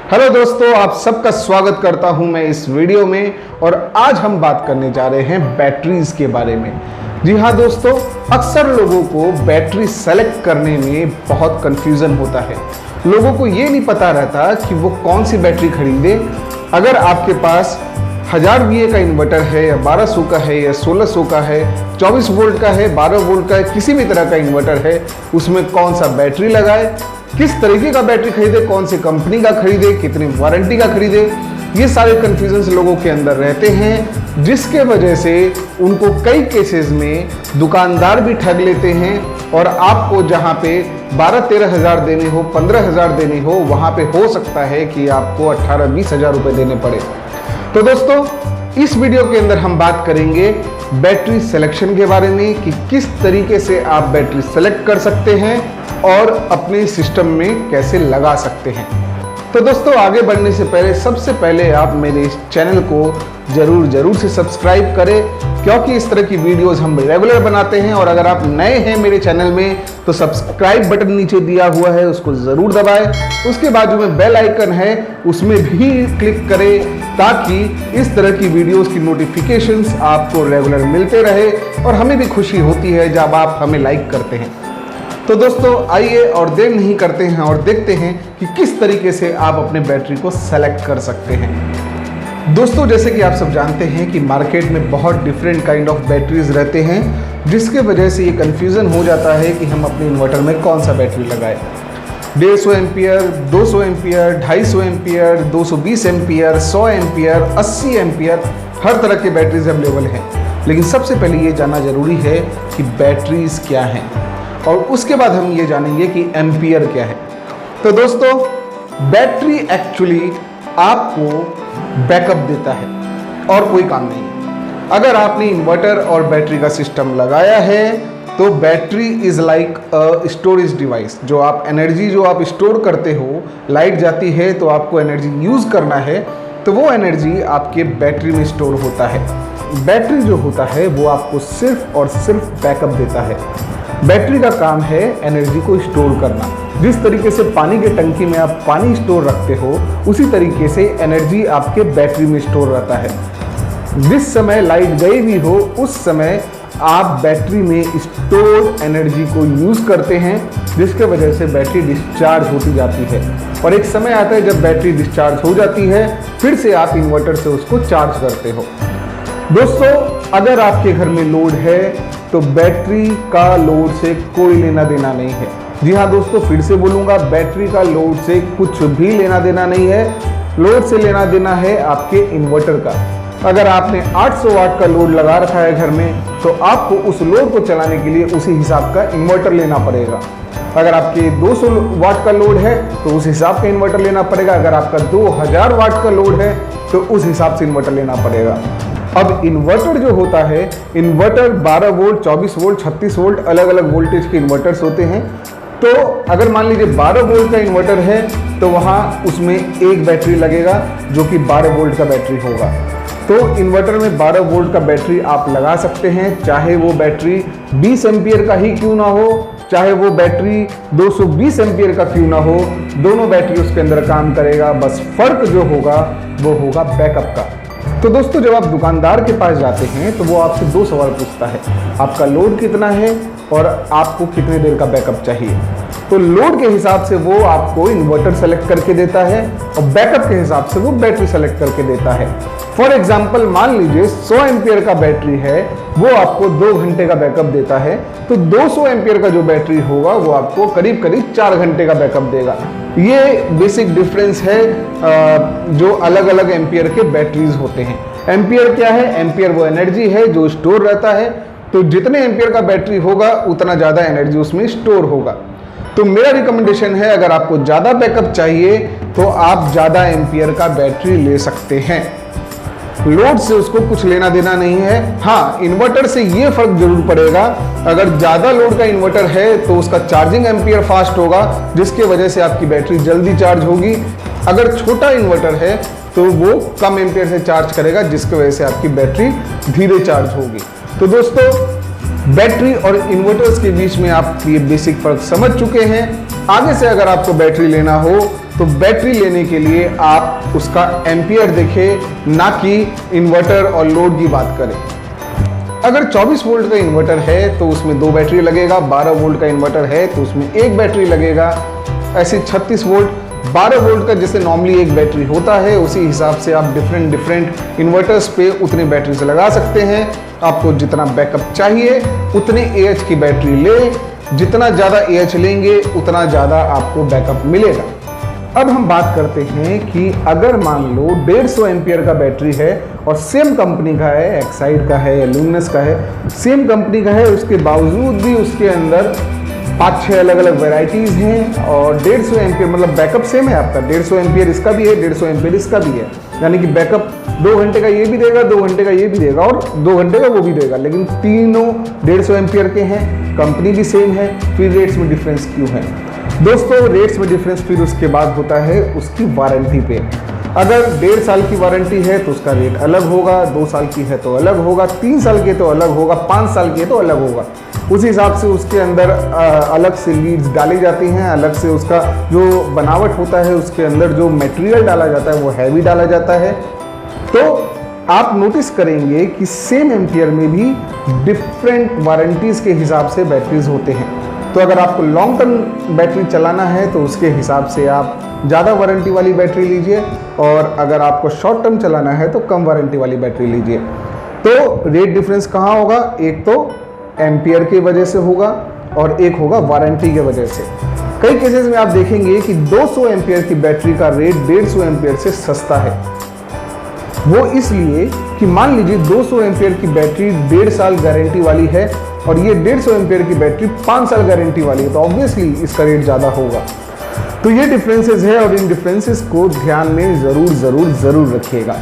Hello दोस्तों, आप सबका स्वागत करता हूं मैं इस वीडियो में। और आज हम बात करने जा रहे हैं बैटरीज के बारे में। जी हाँ दोस्तों, अक्सर लोगों को बैटरी सेलेक्ट करने में बहुत कंफ्यूजन होता है। लोगों को ये नहीं पता रहता कि वो कौन सी बैटरी खरीदे। अगर आपके पास 1000 VA का इन्वर्टर है या 1200 का है या 1600 का है, 24 वोल्ट का है, 12 वोल्ट का है, किसी भी तरह का इन्वर्टर है, उसमें कौन सा बैटरी लगाए, किस तरीके का बैटरी खरीदे, कौन सी कंपनी का खरीदे, कितनी वारंटी का खरीदे, ये सारे कन्फ्यूजन्स लोगों के अंदर रहते हैं, जिसके वजह से उनको कई केसेस में दुकानदार भी ठग लेते हैं और आपको जहां पे 12-13 हज़ार देने हो, 15 हज़ार देने हो, वहां पे हो सकता है कि आपको 18-20 हज़ार रुपए देने पड़े। तो दोस्तों, इस वीडियो के अंदर हम बात करेंगे बैटरी सिलेक्शन के बारे में कि किस तरीके से आप बैटरी सेलेक्ट कर सकते हैं और अपने सिस्टम में कैसे लगा सकते हैं। तो दोस्तों, आगे बढ़ने से पहले सबसे पहले आप मेरे इस चैनल को जरूर से सब्सक्राइब करें, क्योंकि इस तरह की वीडियोस हम रेगुलर बनाते हैं। और अगर आप नए हैं मेरे चैनल में तो सब्सक्राइब बटन नीचे दिया हुआ है, उसको ज़रूर दबाएं। उसके बाजू में बेल आइकन है, उसमें भी क्लिक करें ताकि इस तरह की वीडियोस की नोटिफिकेशंस आपको रेगुलर मिलते रहे। और हमें भी खुशी होती है जब आप हमें लाइक करते हैं। तो दोस्तों, आइए और देर नहीं करते हैं और देखते हैं कि किस तरीके से आप अपने बैटरी को सेलेक्ट कर सकते हैं। दोस्तों, जैसे कि आप सब जानते हैं कि मार्केट में बहुत डिफरेंट काइंड ऑफ बैटरीज रहते हैं, जिसके वजह से ये कन्फ्यूज़न हो जाता है कि हम अपने इन्वर्टर में कौन सा बैटरी लगाएं। 150 ampere, 200 ampere, 250 ampere, 220 ampere, 100 ampere, 80 ampere, हर तरह के बैटरीज अवेलेबल हैं। लेकिन सबसे पहले ये जानना जरूरी है कि बैटरीज क्या हैं, और उसके बाद हम ये जानेंगे कि एम्पियर क्या है। तो दोस्तों, बैटरी एक्चुअली आपको बैकअप देता है और कोई काम नहीं है। अगर आपने इन्वर्टर और बैटरी का सिस्टम लगाया है तो battery is like a storage device. जो आप एनर्जी जो आप स्टोर करते हो, लाइट जाती है तो आपको एनर्जी यूज़ करना है, तो वो एनर्जी आपके बैटरी में स्टोर होता है। बैटरी जो होता है वो आपको सिर्फ और सिर्फ बैकअप देता है। बैटरी का काम है एनर्जी को स्टोर करना। जिस तरीके से पानी के टंकी में आप पानी स्टोर रखते हो, उसी तरीके से एनर्जी आपके बैटरी में स्टोर रहता है। जिस समय लाइट गई भी हो, उस समय आप बैटरी में स्टोर एनर्जी को यूज़ करते हैं, जिसके वजह से बैटरी डिस्चार्ज होती जाती है। और एक समय आता है जब बैटरी डिस्चार्ज हो जाती है, फिर से आप इन्वर्टर से उसको चार्ज करते हो। दोस्तों, अगर आपके घर में लोड है तो बैटरी का लोड से कोई लेना देना नहीं है। जी हाँ दोस्तों, फिर से बोलूँगा, बैटरी का लोड से कुछ भी लेना देना नहीं है। लोड से लेना देना है आपके इन्वर्टर का। अगर आपने 800 वाट का लोड लगा रखा है घर में, तो आपको उस लोड को चलाने के लिए उसी हिसाब का इन्वर्टर लेना पड़ेगा। अगर आपके 200 वाट का लोड है तो उस हिसाब का इन्वर्टर लेना पड़ेगा। अगर आपका 2000 वाट का लोड है तो उस हिसाब से इन्वर्टर लेना पड़ेगा। अब इन्वर्टर जो होता है, इन्वर्टर 12 वोल्ट, 24 वोल्ट, 36 वोल्ट, अलग अलग वोल्टेज के इन्वर्टर्स होते हैं। तो अगर मान लीजिए 12 वोल्ट का इन्वर्टर है तो वहाँ उसमें एक बैटरी लगेगा जो कि 12 वोल्ट का बैटरी होगा। तो इन्वर्टर में 12 वोल्ट का बैटरी आप लगा सकते हैं, चाहे वो बैटरी 20 एम्पियर का ही क्यों ना हो, चाहे वो बैटरी 220 एम्पियर का क्यों ना हो, दोनों बैटरी उसके अंदर काम करेगा। बस फर्क जो होगा वो होगा बैकअप का। तो दोस्तों, जब आप दुकानदार के पास जाते हैं तो वो आपसे 2 सवाल पूछता है, आपका लोड कितना है और आपको कितने देर का बैकअप चाहिए। तो लोड के हिसाब से वो आपको इन्वर्टर सेलेक्ट करके देता है और बैकअप के हिसाब से वो बैटरी सेलेक्ट करके देता है। फॉर एग्जाम्पल, मान लीजिए 100 एम्पियर का बैटरी है, वो आपको 2 घंटे का बैकअप देता है। तो 200 एम्पियर का जो बैटरी होगा वो आपको करीब 4 घंटे का बैकअप देगा। ये बेसिक डिफरेंस है जो अलग अलग एम्पियर के बैटरीज होते हैं। एम्पियर क्या है? एम्पियर वो एनर्जी है जो स्टोर रहता है। तो जितने एम्पियर का बैटरी होगा उतना ज़्यादा एनर्जी उसमें स्टोर होगा। तो मेरा रिकमेंडेशन है, अगर आपको ज़्यादा बैकअप चाहिए तो आप ज़्यादा एम्पियर का बैटरी ले सकते हैं। लोड से उसको कुछ लेना देना नहीं है। हाँ, इन्वर्टर से ये फर्क जरूर पड़ेगा। अगर ज़्यादा लोड का इन्वर्टर है तो उसका चार्जिंग एम्पियर फास्ट होगा, जिसके वजह से आपकी बैटरी जल्दी चार्ज होगी। अगर छोटा इन्वर्टर है तो वो कम एम्पियर से चार्ज करेगा, जिसकी वजह से आपकी बैटरी धीरे चार्ज होगी। तो दोस्तों, बैटरी और इन्वर्टर्स के बीच में आप ये बेसिक फर्क समझ चुके हैं। आगे से अगर आपको बैटरी लेना हो तो बैटरी लेने के लिए आप उसका एम्पियर देखें, ना कि इन्वर्टर और लोड की बात करें। अगर 24 वोल्ट का इन्वर्टर है तो उसमें 2 बैटरी लगेगा, 12 वोल्ट का इन्वर्टर है तो उसमें 1 बैटरी लगेगा। ऐसे 36 वोल्ट 12 वोल्ट का जैसे नॉर्मली एक बैटरी होता है, उसी हिसाब से आप डिफरेंट इन्वर्टर्स पे उतनी बैटरी से लगा सकते हैं। आपको जितना बैकअप चाहिए उतने AH की बैटरी ले, जितना ज़्यादा AH लेंगे उतना ज़्यादा आपको बैकअप मिलेगा। अब हम बात करते हैं कि अगर मान लो 150 एम्पियर का बैटरी है और सेम कंपनी का है, एक्साइड का है या लुमिनस का है, सेम कंपनी का है, उसके बावजूद भी उसके अंदर 5-6 अलग अलग वेराइटीज़ हैं और 150 एम्पियर मतलब बैकअप सेम है आपका, 150 एम्पियर इसका भी है, 150 एम्पियर इसका भी है, यानी कि बैकअप 2 घंटे का ये भी देगा, 2 घंटे का ये भी देगा और 2 घंटे का वो भी देगा, लेकिन तीनों 150 एम्पियर के हैं, कंपनी भी सेम है, फिर रेट्स में डिफरेंस क्यों है? दोस्तों रेट्स में डिफरेंस फिर उसके बाद होता है उसकी वारंटी पे। अगर 1.5 साल की वारंटी है तो उसका रेट अलग होगा, 2 साल की है तो अलग होगा, 3 साल की तो अलग होगा, 5 साल की है तो अलग होगा। उस हिसाब से उसके अंदर अलग से लीड्स डाली जाती हैं, अलग से उसका जो बनावट होता है, उसके अंदर जो मटेरियल डाला जाता है वो हैवी डाला जाता है। तो आप नोटिस करेंगे कि सेम एम्पियर में भी डिफरेंट वारंटीज़ के हिसाब से बैटरीज होते हैं। तो अगर आपको लॉन्ग टर्म बैटरी चलाना है तो उसके हिसाब से आप ज़्यादा वारंटी वाली बैटरी लीजिए, और अगर आपको शॉर्ट टर्म चलाना है तो कम वारंटी वाली बैटरी लीजिए। तो रेट डिफरेंस कहाँ होगा? एक तो एम्पियर की वजह से होगा और एक होगा वारंटी के वजह से। कई केसेस में आप देखेंगे कि 200 एम्पियर की बैटरी का रेट 150 एम्पियर से सस्ता है। वो इसलिए कि मान लीजिए 200 एम्पियर की बैटरी 1.5 साल गारंटी वाली है और ये 150 एम्पियर की बैटरी 5 साल गारंटी वाली है, तो ऑब्वियसली इसका रेट ज़्यादा होगा। तो ये डिफरेंसेस है और इन डिफरेंसेस को ध्यान में ज़रूर रखिएगा।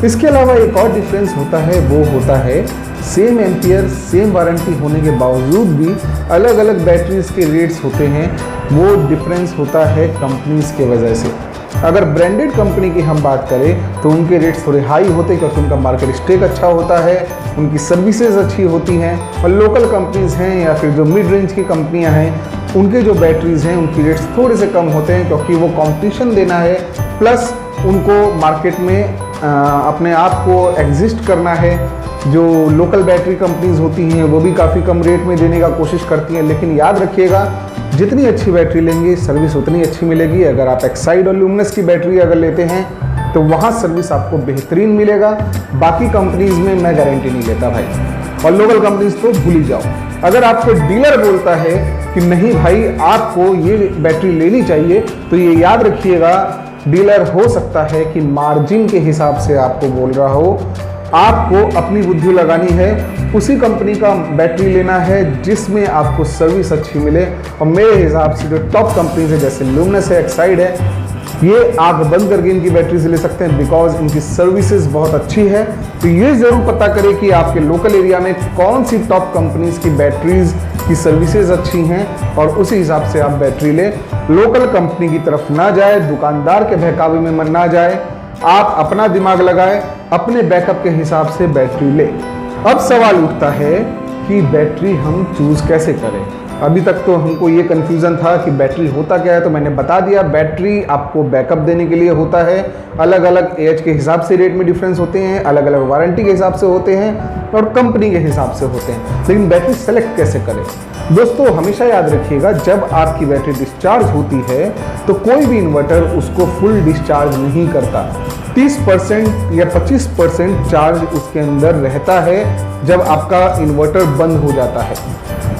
इसके अलावा एक और डिफरेंस होता है, वो होता है सेम एम्पियर सेम वारंटी होने के बावजूद भी अलग अलग बैटरीज के रेट्स होते हैं। वो डिफरेंस होता है कंपनीज के वजह से। अगर ब्रांडेड कंपनी की हम बात करें तो उनके रेट्स थोड़े हाई होते हैं क्योंकि उनका मार्केट स्टेक अच्छा होता है, उनकी सर्विसेज अच्छी होती हैं। और लोकल कंपनीज हैं या फिर जो मिड रेंज की कंपनियां हैं, उनके जो बैटरीज हैं उनकी रेट्स थोड़े से कम होते हैं क्योंकि वो कंपटीशन देना है, प्लस उनको मार्केट में अपने आप को एग्जिस्ट करना है। जो लोकल बैटरी कंपनीज होती हैं वो भी काफ़ी कम रेट में देने का कोशिश करती हैं, लेकिन याद रखिएगा जितनी अच्छी बैटरी लेंगे सर्विस उतनी अच्छी मिलेगी। अगर आप एक्साइड और लुमिनस की बैटरी अगर लेते हैं तो वहाँ सर्विस आपको बेहतरीन मिलेगा। बाकी कंपनीज में मैं गारंटी नहीं लेता भाई, और लोकल कंपनीज तो भूल ही जाओ। अगर आपको डीलर बोलता है कि नहीं भाई आपको ये बैटरी लेनी चाहिए, तो ये याद रखिएगा डीलर हो सकता है कि मार्जिन के हिसाब से आपको बोल रहा हो। आपको अपनी बुद्धि लगानी है, उसी कंपनी का बैटरी लेना है जिसमें आपको सर्विस अच्छी मिले। और मेरे हिसाब से जो टॉप कंपनीज है जैसे लुमिनस है, एक्साइड है, ये आंख बंद करके इनकी बैटरीज ले सकते हैं बिकॉज इनकी सर्विसेज बहुत अच्छी है। तो ये ज़रूर पता करें कि आपके लोकल एरिया में कौन सी टॉप कंपनीज की बैटरीज की सर्विसेज अच्छी हैं और उसी हिसाब से आप बैटरी लें। लोकल कंपनी की तरफ ना जाए, दुकानदार के बहकावे में मन ना जाए, आप अपना दिमाग लगाए, अपने बैकअप के हिसाब से बैटरी ले। अब सवाल उठता है कि बैटरी हम चूज़ कैसे करें। अभी तक तो हमको ये कन्फ्यूज़न था कि बैटरी होता क्या है, तो मैंने बता दिया। बैटरी आपको बैकअप देने के लिए होता है। अलग अलग एज के हिसाब से रेट में डिफरेंस होते हैं, अलग अलग वारंटी के हिसाब से होते हैं और कंपनी के हिसाब से होते हैं। लेकिन बैटरी सेलेक्ट कैसे करें? दोस्तों हमेशा याद रखिएगा, जब आपकी बैटरी डिस्चार्ज होती है तो कोई भी इन्वर्टर उसको फुल डिस्चार्ज नहीं करता। 30% या 25% चार्ज उसके अंदर रहता है जब आपका इन्वर्टर बंद हो जाता है।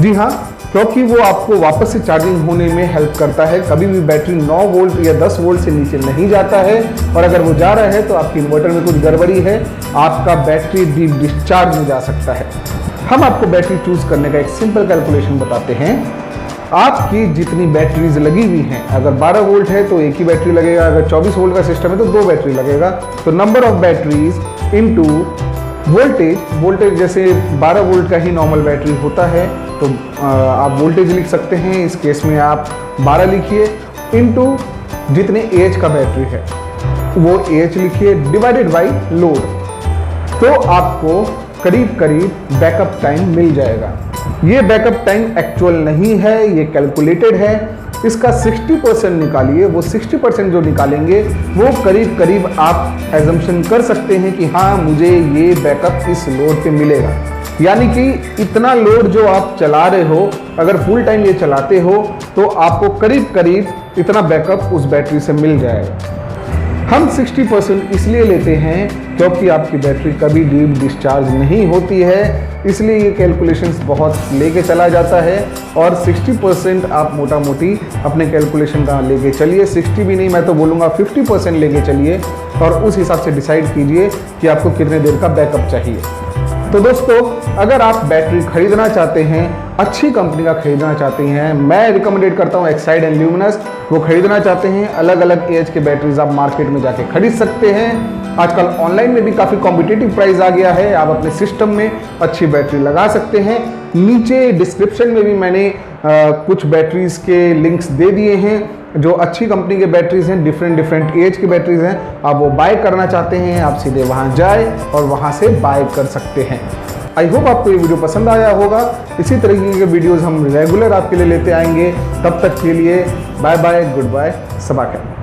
जी हाँ, क्योंकि वो आपको वापस से चार्जिंग होने में हेल्प करता है। कभी भी बैटरी 9 वोल्ट या 10 वोल्ट से नीचे नहीं जाता है, और अगर वो जा रहा है तो आपके इन्वर्टर में कुछ गड़बड़ी है, आपका बैटरी डीप डिस्चार्ज में जा सकता है। हम आपको बैटरी चूज करने का एक सिंपल कैलकुलेशन बताते हैं। आपकी जितनी बैटरीज लगी हुई हैं, अगर 12 वोल्ट है तो एक ही बैटरी लगेगा, अगर 24 वोल्ट का सिस्टम है तो 2 बैटरी लगेगा। तो number of batteries into voltage जैसे 12 वोल्ट का ही नॉर्मल बैटरी होता है तो आप वोल्टेज लिख सकते हैं। इस केस में आप 12 लिखिए इनटू जितने एच का बैटरी है वो एच लिखिए डिवाइडेड बाई लोड। तो आपको करीब बैकअप टाइम मिल जाएगा। ये बैकअप टाइम एक्चुअल नहीं है, ये कैलकुलेटेड है। इसका 60% निकालिए। वो 60% जो निकालेंगे वो करीब करीब आप एजम्पशन कर सकते हैं कि हाँ मुझे ये बैकअप इस लोड पे मिलेगा। यानी कि इतना लोड जो आप चला रहे हो, अगर फुल टाइम ये चलाते हो तो आपको करीब करीब इतना बैकअप उस बैटरी से मिल जाएगा। हम 60% इसलिए लेते हैं क्योंकि आपकी बैटरी कभी डीप डिस्चार्ज नहीं होती है, इसलिए ये कैलकुलेशंस बहुत लेके चला जाता है। और 60% आप मोटा मोटी अपने कैलकुलेशन का लेके चलिए, 60 भी नहीं, मैं तो बोलूँगा 50% लेके चलिए और उस हिसाब से डिसाइड कीजिए कि आपको कितने देर का बैकअप चाहिए। तो दोस्तों, अगर आप बैटरी खरीदना चाहते हैं, अच्छी कंपनी का खरीदना चाहते हैं, मैं रिकमेंडेड करता हूं एक्साइड एंड ल्यूमिनस। वो खरीदना चाहते हैं, अलग अलग एज के बैटरीज आप मार्केट में जाके खरीद सकते हैं। आजकल ऑनलाइन में भी काफ़ी कॉम्पिटिटिव प्राइस आ गया है, आप अपने सिस्टम में अच्छी बैटरी लगा सकते हैं। नीचे डिस्क्रिप्शन में भी मैंने कुछ बैटरीज के लिंक्स दे दिए हैं जो अच्छी कंपनी के बैटरीज हैं, डिफरेंट एज की बैटरीज हैं। आप वो बाय करना चाहते हैं, आप सीधे वहाँ जाए और वहाँ से बाय कर सकते हैं। आई होप आपको ये वीडियो पसंद आया होगा। इसी तरीके के वीडियोस हम रेगुलर आपके लिए लेते आएंगे। तब तक के लिए बाय बाय, गुड बाय, सबा खैर।